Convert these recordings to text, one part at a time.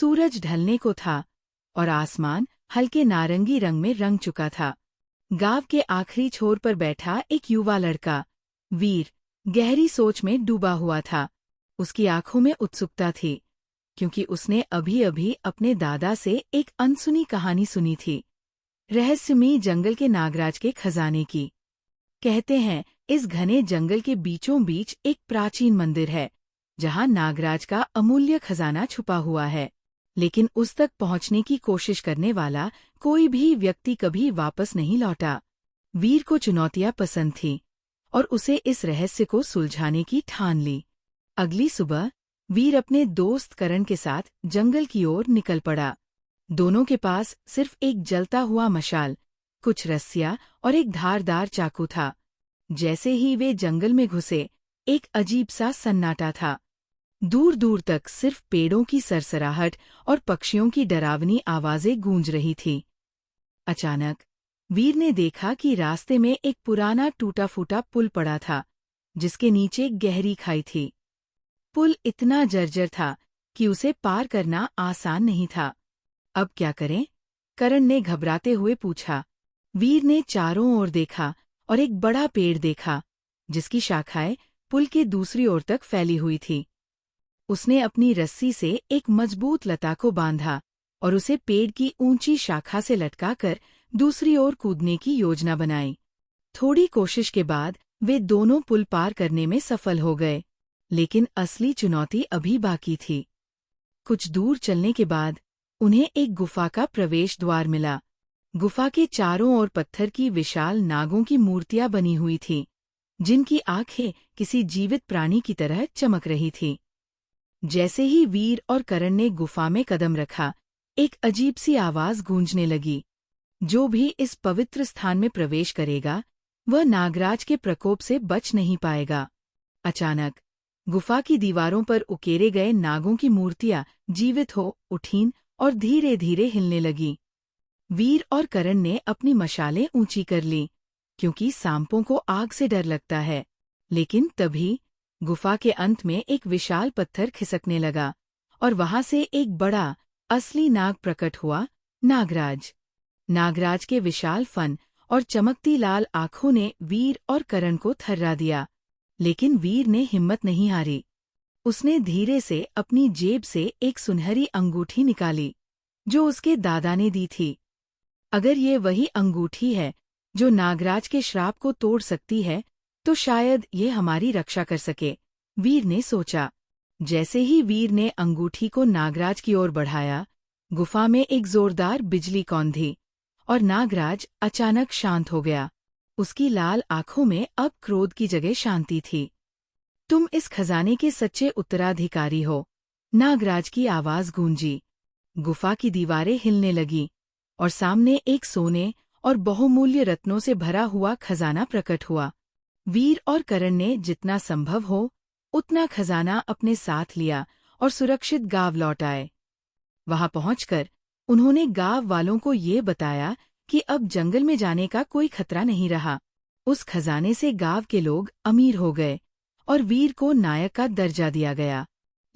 सूरज ढलने को था और आसमान हल्के नारंगी रंग में रंग चुका था। गांव के आखिरी छोर पर बैठा एक युवा लड़का, वीर, गहरी सोच में डूबा हुआ था। उसकी आंखों में उत्सुकता थी, क्योंकि उसने अभी अभी अपने दादा से एक अनसुनी कहानी सुनी थी, रहस्यमयी जंगल के नागराज के खजाने की। कहते हैं, इस घने जंगल के बीचों बीच एक प्राचीन मंदिर है, जहां नागराज का अमूल्य खजाना छुपा हुआ है। लेकिन उस तक पहुंचने की कोशिश करने वाला कोई भी व्यक्ति कभी वापस नहीं लौटा। वीर को चुनौतियां पसंद थीं और उसे इस रहस्य को सुलझाने की ठान ली। अगली सुबह वीर अपने दोस्त करण के साथ जंगल की ओर निकल पड़ा। दोनों के पास सिर्फ एक जलता हुआ मशाल, कुछ रस्सियां और एक धारदार चाकू था। जैसे ही वे जंगल में घुसे, एक अजीब सा सन्नाटा था। दूर दूर तक सिर्फ पेड़ों की सरसराहट और पक्षियों की डरावनी आवाजें गूंज रही थी। अचानक वीर ने देखा कि रास्ते में एक पुराना टूटा फूटा पुल पड़ा था, जिसके नीचे गहरी खाई थी। पुल इतना जर्जर था कि उसे पार करना आसान नहीं था। अब क्या करें? करण ने घबराते हुए पूछा। वीर ने चारों ओर देखा और एक बड़ा पेड़ देखा, जिसकी शाखाएं पुल के दूसरी ओर तक फैली हुई थी। उसने अपनी रस्सी से एक मजबूत लता को बांधा और उसे पेड़ की ऊंची शाखा से लटकाकर दूसरी ओर कूदने की योजना बनाई। थोड़ी कोशिश के बाद वे दोनों पुल पार करने में सफल हो गए, लेकिन असली चुनौती अभी बाकी थी। कुछ दूर चलने के बाद उन्हें एक गुफा का प्रवेश द्वार मिला। गुफा के चारों ओर पत्थर की विशाल नागों की मूर्तियां बनी हुई थीं, जिनकी आंखें किसी जीवित प्राणी की तरह चमक रही थीं। जैसे ही वीर और करण ने गुफा में कदम रखा, एक अजीब सी आवाज गूंजने लगी। जो भी इस पवित्र स्थान में प्रवेश करेगा, वह नागराज के प्रकोप से बच नहीं पाएगा। अचानक गुफा की दीवारों पर उकेरे गए नागों की मूर्तियां जीवित हो उठीं और धीरे धीरे हिलने लगीं। वीर और करण ने अपनी मशालें ऊंची कर लीं, क्योंकि सांपों को आग से डर लगता है। लेकिन तभी गुफा के अंत में एक विशाल पत्थर खिसकने लगा और वहां से एक बड़ा, असली नाग प्रकट हुआ, नागराज। नागराज के विशाल फन और चमकती लाल आंखों ने वीर और करण को थर्रा दिया। लेकिन वीर ने हिम्मत नहीं हारी। उसने धीरे से अपनी जेब से एक सुनहरी अंगूठी निकाली, जो उसके दादा ने दी थी। अगर ये वही अंगूठी है जो नागराज के श्राप को तोड़ सकती है, तो शायद ये हमारी रक्षा कर सके, वीर ने सोचा। जैसे ही वीर ने अंगूठी को नागराज की ओर बढ़ाया, गुफा में एक जोरदार बिजली कौंधी और नागराज अचानक शांत हो गया। उसकी लाल आंखों में अब क्रोध की जगह शांति थी। तुम इस खजाने के सच्चे उत्तराधिकारी हो, नागराज की आवाज गूंजी। गुफा की दीवारें हिलने लगीं और सामने एक सोने और बहुमूल्य रत्नों से भरा हुआ खजाना प्रकट हुआ। वीर और करण ने जितना संभव हो उतना खजाना अपने साथ लिया और सुरक्षित गांव लौट आए। वहां पहुंचकर उन्होंने गांव वालों को ये बताया कि अब जंगल में जाने का कोई खतरा नहीं रहा। उस खजाने से गांव के लोग अमीर हो गए और वीर को नायक का दर्जा दिया गया।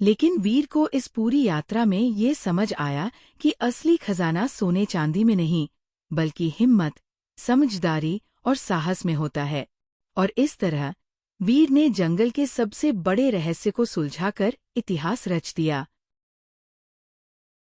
लेकिन वीर को इस पूरी यात्रा में ये समझ आया कि असली खजाना सोने चांदी में नहीं, बल्कि हिम्मत, समझदारी और साहस में होता है। और इस तरह वीर ने जंगल के सबसे बड़े रहस्य को सुलझाकर इतिहास रच दिया।